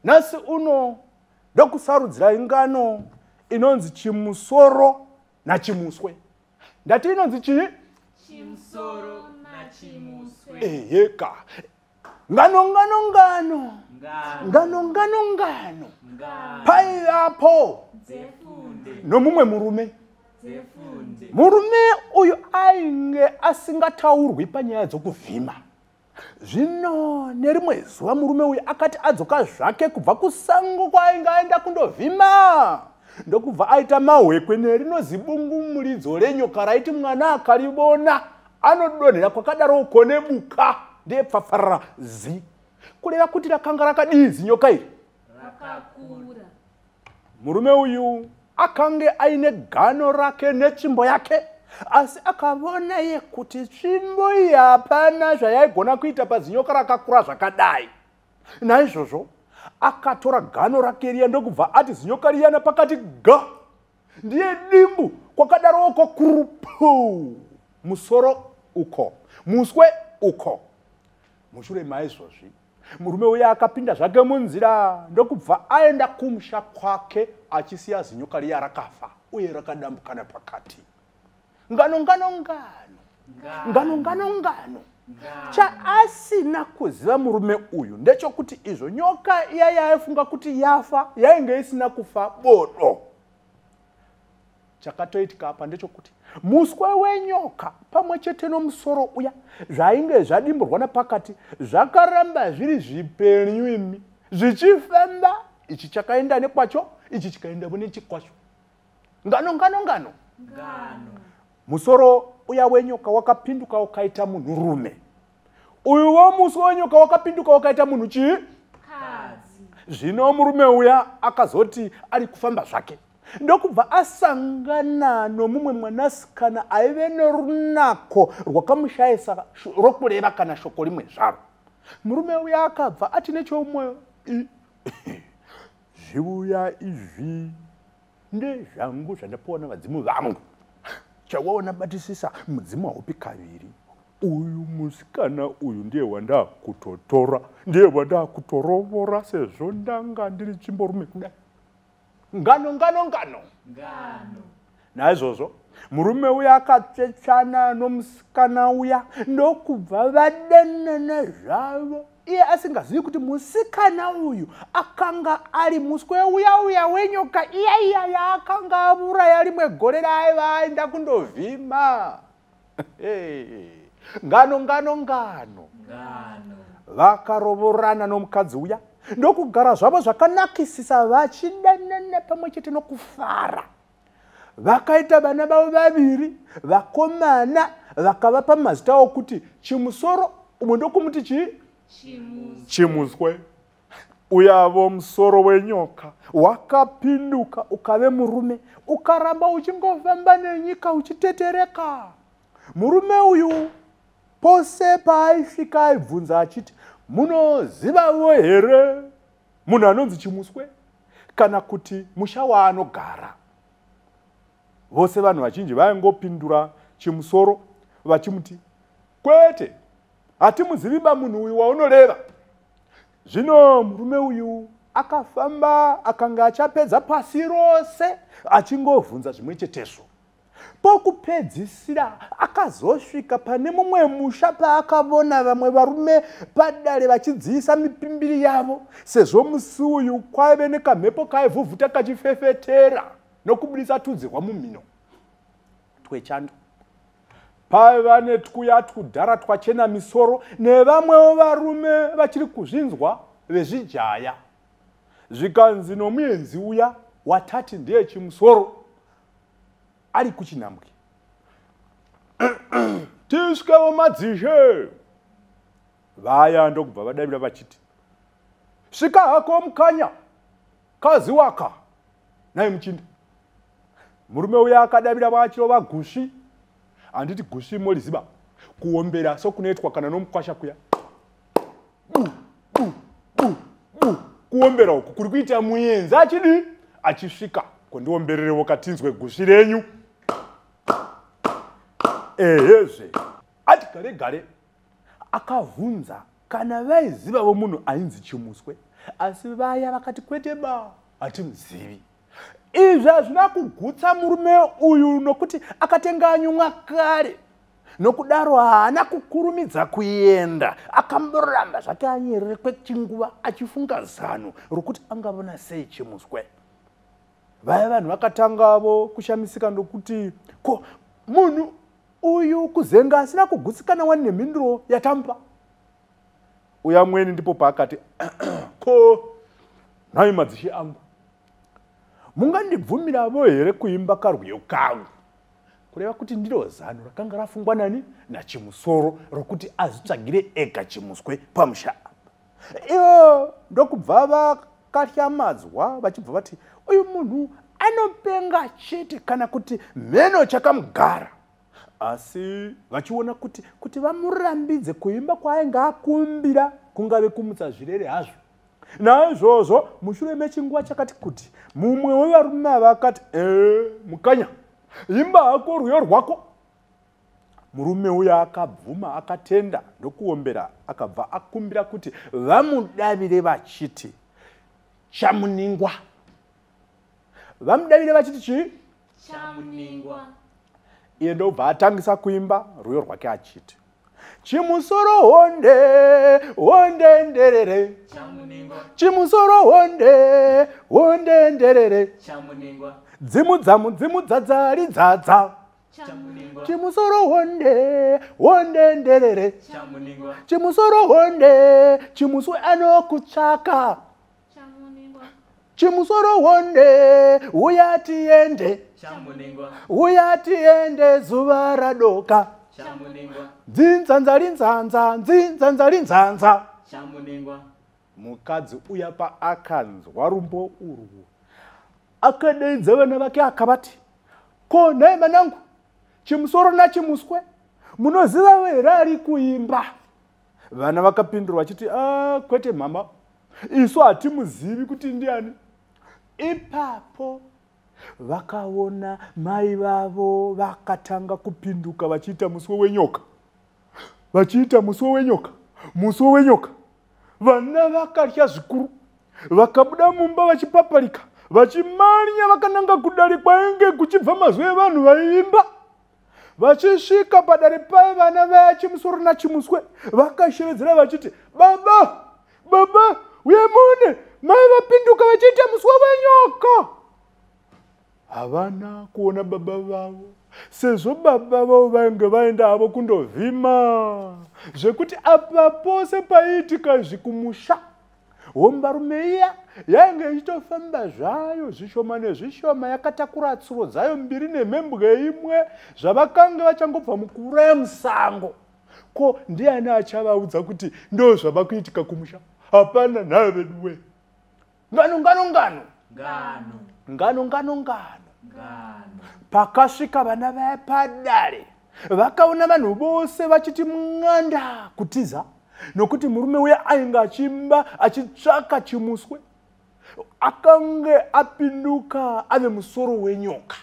Nasi uno ndokusarudzira ingano inonzi chimusoro nachimuswe. Ndati inonzi chii? Chimusoro nachimuswe. Eheka. Ngano. Pai apo. Nomumwe murume. Murume uyu ainge asingataurwi panyaya dzokuvhima. Zvino nerimwe zuva murume uyu akati adzoka zvake kubva kusango kwainge aenda kundovhima. Ndokubva aita mahwekwe nerinozibungumulidzo renyoka raiti mwana akaribona anodonhera kwakadaro kone buka ndepfafarara zi. Kureva kuti rakanga rakadii zinyoka iri? Rakakura. Murume uyu akange aine gano rake netsvimbo yake, asi akavona iye kuti tsvimbo iyi hapana zvayaigona kuita pazinyoka rakakura zvakadai. Naizvozvo akatora gano rake riya ndokubva ati zinyoka riyana pakati ga ndiye dimbu kwakadaroko kurupu, musoro uko, muswe uko. Mushure maizvozvi murume uya akapinda zvake munzira ndokubva aenda kumusha kwake achisiya zinyoka riya rakafa uye rakadambukana pakati. Ngano. Chaasina kuziva murume uyu ndechokuti izvo nyoka iya yaifunga kuti yafa yainge isina kufa bodo. Chakatoitika apa ndechokuti muswe wenyoka pamwe chete nomusoro uya zvainge zvadimburwa napakati zvakaramba zviri zvipenyuimi zvichifamba, ichi chakaenda nekwacho, ichi chikaenda nechikwacho. Ngano. Musoro uya wenyoka wakapinduka ukaita munhurume. Uyuwo muswe wenyoka wakapinduka ukaita munhu chii? Kadzi. Zvino murume uya akazoti ari kufamba zvake ndokubva asangana nomumwe mwanasikana aive nerunako rwakamushayisa rokureva kana shoko rimwe zvaro. Murume uya akabva ati nechomwe zviuya izvi ndezvangu zvandapiwa navadzimu vangu. Chawaona batisisa mudzimu haupi kaviri. Uyu musikana uyu ndiye wanda kutotora, ndiye wanda kutorovora sezvo ndanga ndiri chimborume kudai. Ngano. Naizvozvo murume uya akatsvetsvana nomusikana uya ndokubva vadanana zvavo, iye asingazivi kuti musikana uyu akanga ari muswe uya wenyoka iya yaakanga auraya rimwe gore raaiva aenda kundovhima. Ngano. Vakarovorana nomukadzi uya ndokugara zvavo zvakanakisisa vachidanana pamwe chete nokufara. Vakaita vana vavo vaviri vakomana vakavapa mazita okuti chimusoro, umwe ndokumuti chii? Chimuswe. Uyavo musoro wenyoka wakapinduka ukave murume ukaramba uchingofamba nenyika uchitetereka. Murume uyu pose paaisvika aibvunza achiti, munozivavo here munhu anonzi chimuswe kana kuti musha waanogara? Vose vanhu vazhinji vaingopindura chimusoro vachimuti, kwete, hatimuziviba munhu uyu waunoreva. Zvino murume uyu akafamba akanga achapedza pasi rose achingovhunza zvimwe chetezvo. Pokupedzisira akazosvika pane mumwe musha paakavona vamwe varume padare vachidziisa mipimbiri yavo, sezvo musi uyu kwaive nekamhepo kaivhuvhuta kachifefetera nokubudisa tudzirwa mumhino twechando. Paiva netwuya twudhara twachena misoro nevamwewo varume vachiri kuzvinzwa vezvijaya. Zvikanzi nomuenzi uya watati ndiye chimusoro ari kuchinhambwe. Tiswewo madzishe. Vaya ndokubva vadavira vachiti, svika hako mukanya, kazi waka, naye muchinda. Murume uya akadavira vachirova gushi. Handiti gushi moriziba, kuombera sokunoitwa kana nomukwasha kuya. Kuombera uku kuri kuita muenzi achidi achisvika kondiombererewo katinzwe gushi renyu. Ehezve ati gare akavhunza kana vaizivavo munhu ainzi chimuswe. asi vaya vakati kwete ba hatimuzivi. Izvi hazvina kugutsa murume uyu nokuti akatenga anyumwa kare. Nokudaro haana kukurumidza kuenda, akamboramba zvake anyerere kwechinguva achifunga zano rokuti angavona sei chimuswe. Vaya vanhu vakatangavo kushamisika ndokuti ko munhu uyu kuzenga asina kugutsikana wani nemhinduro yatampa. Uya mweni ndipo paakati ko nhai madzishe angu, mungandibvumiravo here kuimba karwiyo kangu? Kureva kuti ndiro zano rakanga rafungwa nani naChimusoro rokuti azvitsvagire ega chimuswe pamusha. Ivo ndokubva vakatyamadzwa vachibva vati uyu munhu anopenga chete kana kuti mheno chakamugara. Asi vachiona kuti vamurambidze kuimba kwaainge akumbira kungave kumutsa zvirere hazvo. Naizvozvo mushure mechinguva chakati kuti mumwe wevarume ava akati mukanya, imba hako rwiyo rwako. Murume uya akabvuma akatenda ndokuombera, akabva akumbira kuti vamudavire vachiti chamuningwa. Vamudavire vachiti chii? Chamuningwa. Iye ndobva atangisa kuimba rwiyo rwake achiti chimusoro honde honde nderere, Chamuningwa. chimusoro honde honde nderere, Chamuningwa. dzimudzamu dzimudzadzari dzadza, Chamuningwa. chimusoro honde honde nderere, Chamuningwa. chimusoro honde chimuswe anokutsvaka, Chamuningwa. chimusoro honde uya tiende, Chamuningwa. uya tiende zuva radoka, Chamuningwa. dzinzanzari nzanza dzinzanzari nzanza. Chamuningwa. Mukadzi uya paakanzwa rumbo urwu akadeedza vana vake akavati ko nhai manangu, chimusoro nachimuswe munoziva here ari kuimba? Vana vakapindura vachiti kwete mama, isu hatimuzivi kuti ndiani. Ipapo vakaona mai vavo vakatanga kupinduka vachiita muswe wenyoka, vachiita muswe wenyoka, muswe wenyoka. Vana vakatya zvikuru, vakabuda mumba vachipaparika, vachimanya vakananga kudare kwainge kuchibva mazwi evanhu vaiimba. Vachisvika padare pavana vaya chimusoro nachimuswe, vakashevedzera vachiti baba, baba, uye mune mai vapinduka vachiita muswe wenyoka. Havana kuona baba vavo, sezvo baba vavo vainge vaenda havo kundovhima, zvekuti apa pose paiitika zvikumusha, hombarume iya yainge ichitofamba zvayo zvishoma nezvishoma yakatakura tsuro dzayo mbiri nemhembwe imwe zvavakanga vachangobva mukuuraya musango. Ko ndiani achavaudza kuti ndo zvava kuitika kumusha? Hapana nhayo vedu we. Ngano ngano ngano Ngano. ngano ngano ngano. Ngano. Pakasvika vana vaya padare, vakaona vanhu vose vachiti mung'anda kutiza, nokuti murume uya ainge achimba achitsvaka chimuswe. Akange apinduka ave musoro wenyoka.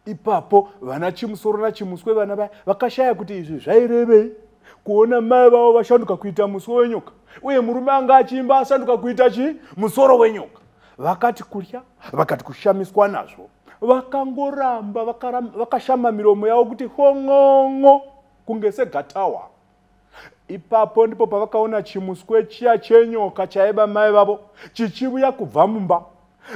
Ipapo vana chimusoro nachimuswe vana vaya vakashaya kuti izvi zvairevei kuona mai vavo vashanduka kuita muswe wenyoka, uye murume anga achimba asanduka kuita chi? Musoro wenyoka. Vakati kurya, vakati kushamiswa nazvo, vakangoramba vakashamba miromo yavo kuti hongongo kunge segatawa. Ipapo ndipo pavakaona chimuswe chiya chenyoka chaiba mai vavo chichiuya kubva mumba.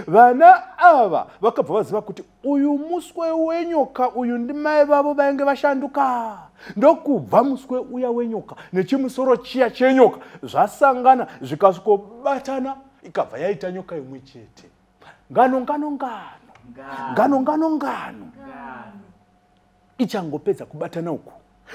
Vana ava vakabva vaziva kuti uyu muswe wenyoka uyu ndi mai vavo vainge vashanduka. Ndokubva muswe uya wenyoka nechimusoro chiya chenyoka zvasangana zvikasvikobatana, ikabva yaita nyoka imwe chete. Ngano ngano ngano ngano ngano ngano. Ichangopedza kubatana uku,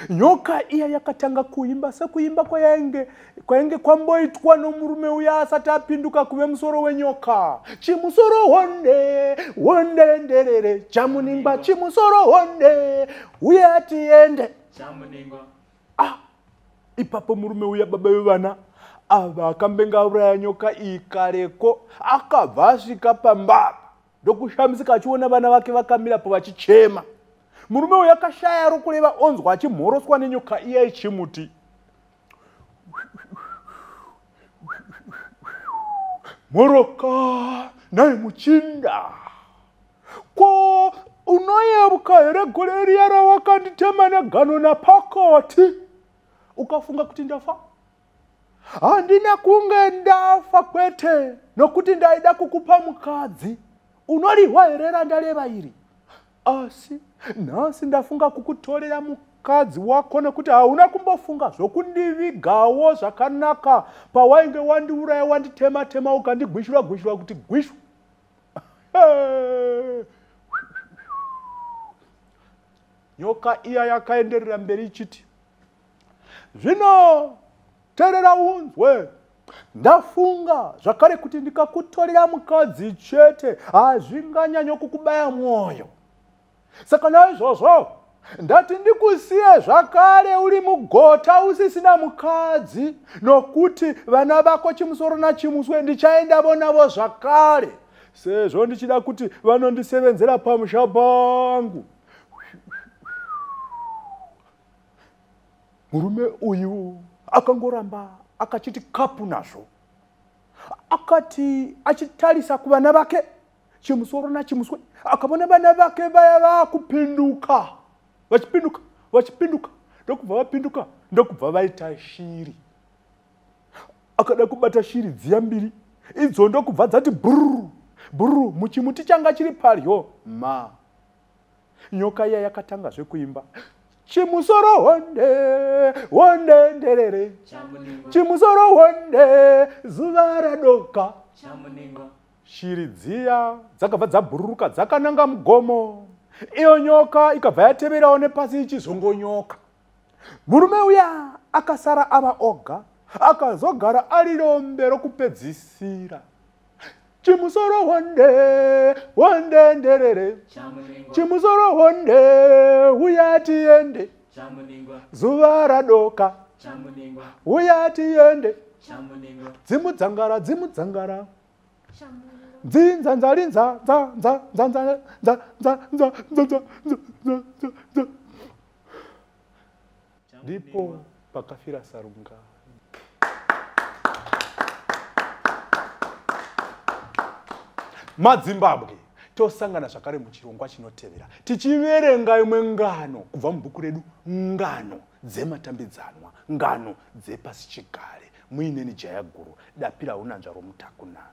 nyoka iya yakatanga kuimba sekuimba kwainge kwamboitwa nomurume uya asati apinduka kuve musoro wenyoka. Chimusoro honde honde nderere, chamuningwa chimusoro honde uya tiende. Chamuningwa. Ipapo murume uya baba vevana ava akambenga uraya nyoka iyi kareko, akabva asvika pamba ndokushamisika achiona vana vake vakamirapo vachichema. Murume uya akashaya rokureva, onzwa achimhoroswa nenyoka iya ichimuti Moroka naye muchinda ko unoyebuka here gore riya rawakanditema negano napakati ukafunga kuti ndafa. Handina kunge ndafa kwete nokuti ndaida kukupa mukadzi unoriwa here randaleva iri. Asi nhasi ndafunga kukutorera mukadzi wako nekuti hauna kumbofunga zvokundivigawo zvakanaka pawainge wandiuraya wanditema ukandigwishura kuti gwishwa. Nyoka iya yakaenderera mberi ichiti, zvino terera unzwe, ndafunga zvakare kuti ndikakutorera mukadzi chete hazvinganyanyo kukubaya mwoyo. Saka naizvozvo ndati ndikusiye zvakare uri mugota usisina mukadzi, nokuti vana vako chimusoro nachimuswe ndichaendavo navo zvakare, sezvo ndichida kuti vanondisevenzera pamusha pangu. Murume uyu akangoramba akachiti kapu nazvo. Akati achitarisa kuvana vake chimusoro nachimuswe, akabona vana vake vaya vakupinduka, vachipinduka, ndokubva vapinduka, ndokubva vaita shiri. Akada kubata shiri dziya mbiri, idzo ndokubva dzati buru, muchimuti changa chiri paryo ma. Nyoka iya yakatanga zvekuimba. Chimusoro honde nderere, chimusoro honde zuva radoka. Shiri dziya dzakabva dzabhururuka dzakananga mugomo. Iyo nyoka ikabva yateverawo nepasi ichizongonyoka. Murume uya akasara ava oga, akazogara ari rombe rokupedzisira. Chimusoro honde nderere, chimusoro honde uya tiende, zuva radoka uya tiende, dzimudzangara dzinzanzarinza ndipo pakafira Sarunga. MaZimbabwe tosangana zvakare muchirongwa chinotevera tichiverenga imwe ngano kubva mubhuku redu ngano dzematambidzanwa, ngano dzepasichigare. Muineni Jaya Guru, dapira unanzva romutakunanzva.